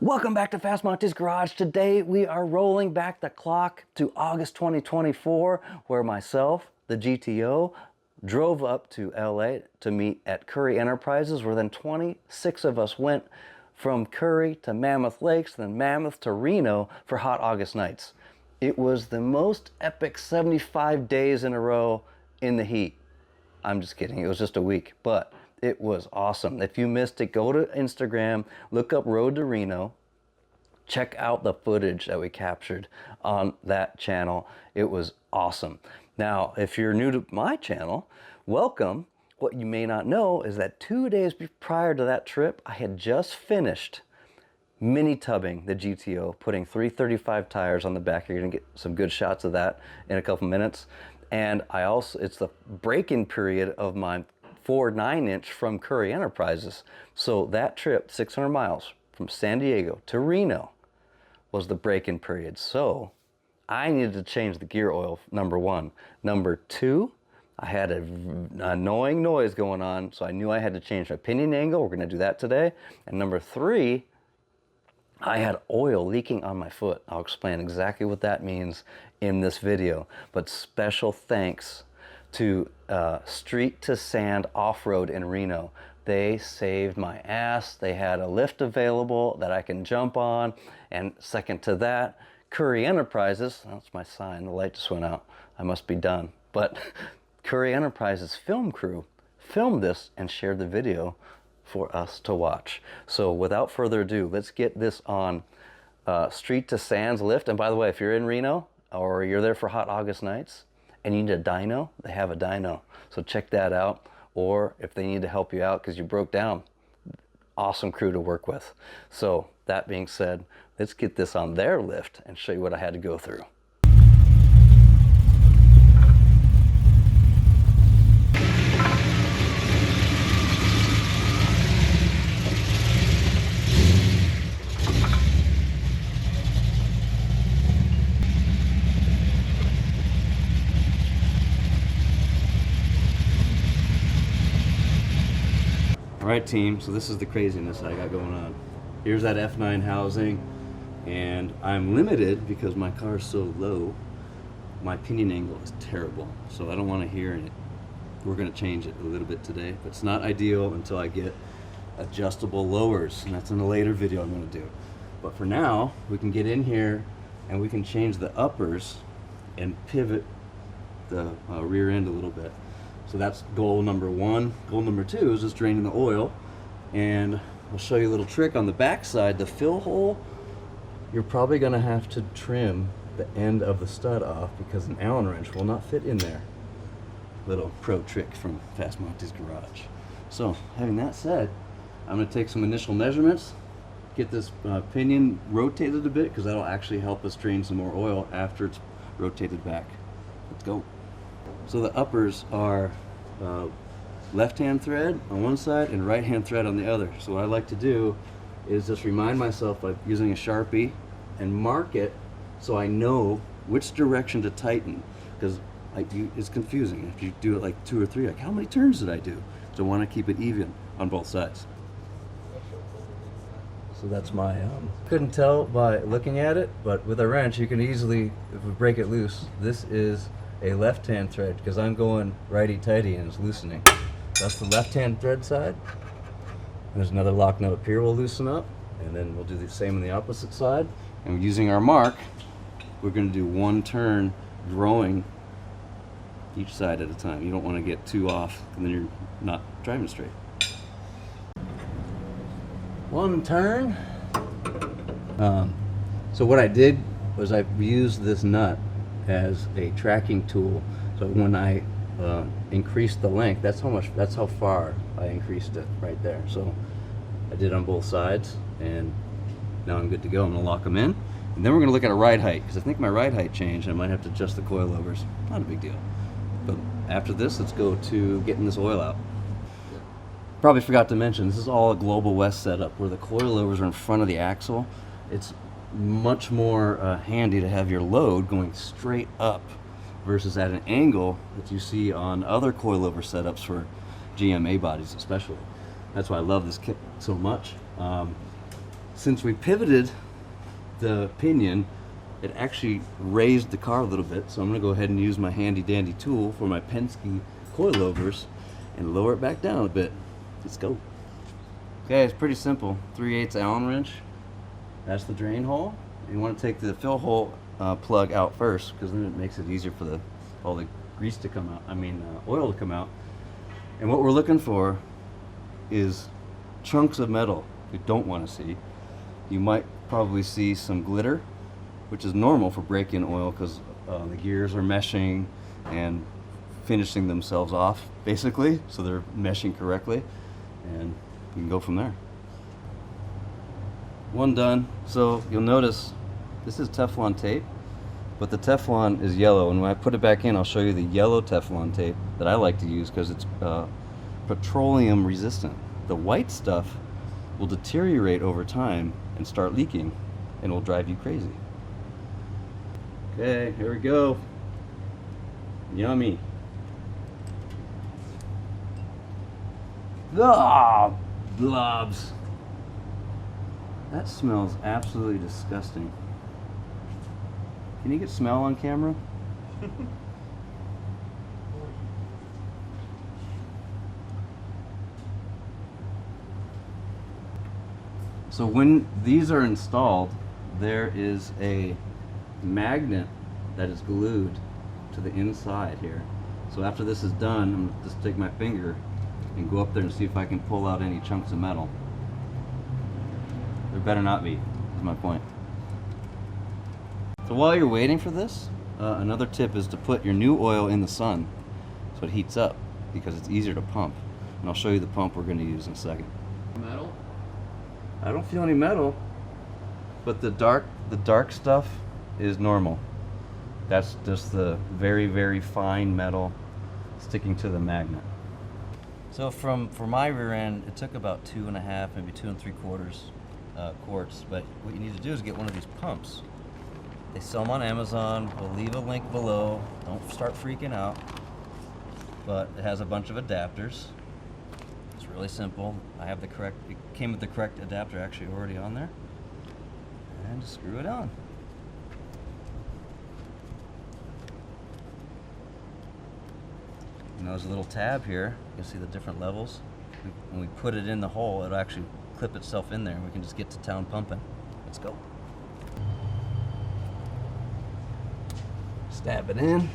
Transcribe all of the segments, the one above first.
Welcome back to FastMonty's Garage. Today we are rolling back the clock to August 2024, where myself, the GTO, drove up to LA to meet at Currie Enterprises, where then 26 of us went from Currie to Mammoth Lakes, then Mammoth to Reno for hot August nights. It was the most epic 75 days in a row in the heat. I'm just kidding, it was just a week, but it was awesome. If you missed it, go to Instagram, look up Road to Reno, check out the footage that we captured on that channel. It was awesome. Now, if you're new to my channel, welcome. What you may not know is that 2 days prior to that trip, I had just finished mini tubbing the GTO, putting 335 tires on the back. You're gonna get some good shots of that in a couple minutes. And I also, it's the break-in period of my 4 9-inch from Currie Enterprises. So that trip, 600 miles from San Diego to Reno, was the break-in period. So I needed to change the gear oil, number one. Number two, I had an annoying noise going on, so I knew I had to change my pinion angle. We're gonna do that today. And number three, I had oil leaking on my foot. I'll explain exactly what that means in this video. But special thanks to Street to Sand Off-Road in Reno. They saved my ass. They had a lift available that I can jump on. And second to that, Currie Enterprises, that's my sign, the light just went out. I must be done. But Currie Enterprises film crew filmed this and shared the video for us to watch. So without further ado, let's get this on Street to Sand's lift. And by the way, if you're in Reno or you're there for hot August nights and you need a dyno, they have a dyno. So check that out. Or if they need to help you out because you broke down, awesome crew to work with. So that being said, let's get this on their lift and show you what I had to go through. All right, team, so this is the craziness I got going on. Here's that F9 housing, and I'm limited because my car is so low. My pinion angle is terrible, so I don't want to hear it. We're going to change it a little bit today, but it's not ideal until I get adjustable lowers, and that's in a later video I'm going to do. But for now, we can get in here and we can change the uppers and pivot the rear end a little bit. So that's goal number one. Goal number two is just draining the oil. And I'll show you a little trick on the back side. The fill hole, you're probably gonna have to trim the end of the stud off because an Allen wrench will not fit in there. Little pro trick from FastMonty's Garage. So having that said, I'm gonna take some initial measurements, get this pinion rotated a bit because that'll actually help us drain some more oil after it's rotated back. Let's go. So the uppers are left-hand thread on one side and right-hand thread on the other. So what I like to do is just remind myself by using a Sharpie and mark it so I know which direction to tighten, because it's confusing. If you do it like 2 or 3, like how many turns did I do? So I want to keep it even on both sides. So that's my, couldn't tell by looking at it, but with a wrench you can easily, if we break it loose, this is a left-hand thread because I'm going righty-tighty and it's loosening. That's the left-hand thread side. There's another lock nut up here we'll loosen up, and then we'll do the same on the opposite side. And using our mark, we're going to do 1 turn drawing each side at a time. You don't want to get too off and then you're not driving straight. 1 turn. So what I did was I used this nut as a tracking tool. So when I increased the length, that's how far I increased it right there. So I did on both sides, and now I'm good to go. I'm gonna lock them in, and then we're gonna look at a ride height because I think my ride height changed. I might have to adjust the coilovers. Not a big deal. But after this, let's go to getting this oil out. Probably forgot to mention, this is all a Global West setup where the coilovers are in front of the axle. It's much more handy to have your load going straight up versus at an angle that you see on other coilover setups for GMA bodies especially. That's why I love this kit so much. since we pivoted the pinion, it actually raised the car a little bit, so I'm going to go ahead and use my handy dandy tool for my Penske coilovers and lower it back down a bit. Let's go. Okay, it's pretty simple. 3/8 Allen wrench. That's the drain hole. You want to take the fill hole plug out first, because then it makes it easier for all the grease to come out. Oil to come out. And what we're looking for is chunks of metal you don't want to see. You might probably see some glitter, which is normal for break-in oil, because the gears are meshing and finishing themselves off, basically, so they're meshing correctly, and you can go from there. One done. So you'll notice this is Teflon tape, but the Teflon is yellow, and when I put it back in, I'll show you the yellow Teflon tape that I like to use because it's petroleum resistant. The white stuff will deteriorate over time and start leaking, and will drive you crazy. Okay, here we go. Yummy. Ah, blobs. That smells absolutely disgusting. Can you get smell on camera? So when these are installed, there is a magnet that is glued to the inside here. So after this is done, I'm going to just take my finger and go up there and see if I can pull out any chunks of metal. There better not be, is my point. So while you're waiting for this, another tip is to put your new oil in the sun so it heats up, because it's easier to pump. And I'll show you the pump we're going to use in a second. Metal? I don't feel any metal, but the dark stuff is normal. That's just the very, very fine metal sticking to the magnet. So for my rear end, it took about 2.5, maybe 2 3/4 quarts. But what you need to do is get one of these pumps. They sell them on Amazon. We'll leave a link below. Don't start freaking out. But it has a bunch of adapters. It's really simple. It came with the correct adapter actually already on there. And just screw it on. And there's a little tab here. You can see the different levels. When we put it in the hole, it'll actually clip itself in there, and we can just get to town pumping. Let's go. Stab it in.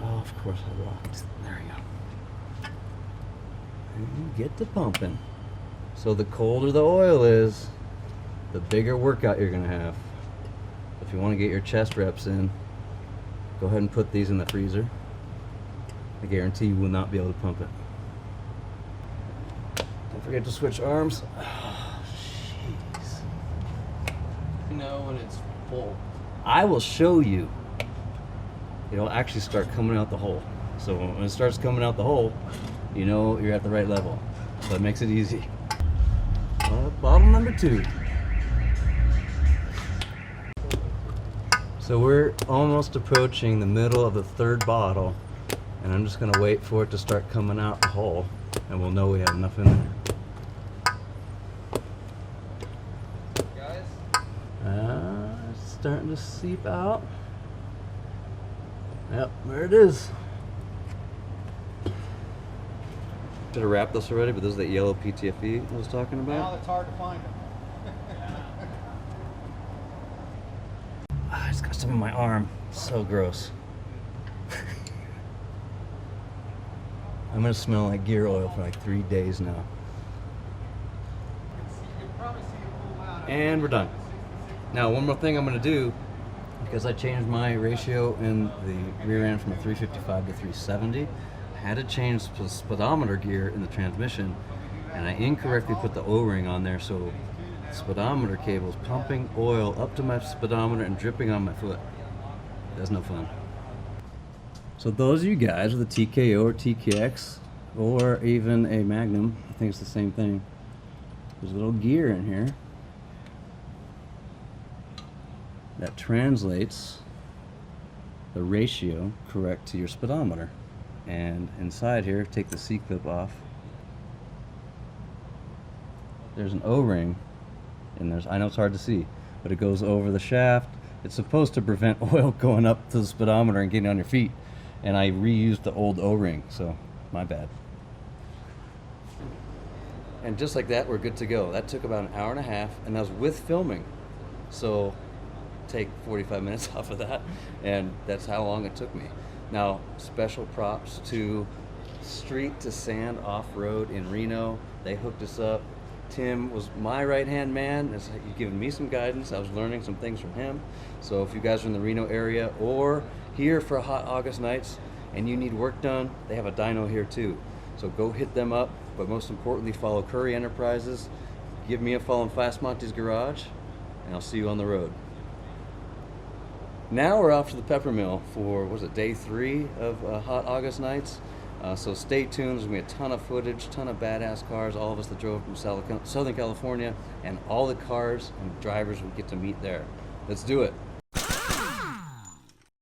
Oh, of course I rocked. There we go. And get to pumping. So the colder the oil is, the bigger workout you're gonna have. If you want to get your chest reps in, go ahead and put these in the freezer. I guarantee you will not be able to pump it. Don't forget to switch arms. Oh, jeez. You know when it's full. I will show you. It'll actually start coming out the hole. So when it starts coming out the hole, you know you're at the right level. So it makes it easy. Bottle number 2. So we're almost approaching the middle of the 3rd bottle, and I'm just gonna wait for it to start coming out the hole, and we'll know we have enough in there. It's starting to seep out. Yep, there it is. Should have wrapped this already, but this is that yellow PTFE I was talking about. Now it's hard to find them. I just got some in my arm. So gross. I'm gonna smell like gear oil for like 3 days now. And we're done. Now, one more thing I'm gonna do, because I changed my ratio in the rear end from a 355 to 370, I had to change the speedometer gear in the transmission, and I incorrectly put the O-ring on there, so the speedometer cable is pumping oil up to my speedometer and dripping on my foot. That's no fun. So those of you guys with a TKO or TKX, or even a Magnum, I think it's the same thing. There's a little gear in here that translates the ratio correct to your speedometer. And inside here, take the C-clip off. there's an O-ring, and I know it's hard to see, but it goes over the shaft. It's supposed to prevent oil going up to the speedometer and getting on your feet. And I reused the old O-ring, so my bad. And just like that, we're good to go. That took about an hour and a half, and that was with filming. So take 45 minutes off of that, and that's how long it took me. Now, special props to Street to Sand Off-Road in Reno. They hooked us up. Tim was my right-hand man. He's given me some guidance. I was learning some things from him. So if you guys are in the Reno area or here for hot August nights and you need work done, they have a dyno here too. So go hit them up, but most importantly, follow Currie Enterprises. Give me a follow in FastMonty's garage, and I'll see you on the road. Now we're off to the pepper mill for, was it day 3 of hot August nights? So stay tuned. There's going to be a ton of footage, ton of badass cars, all of us that drove from Southern California, and all the cars and drivers we get to meet there. Let's do it.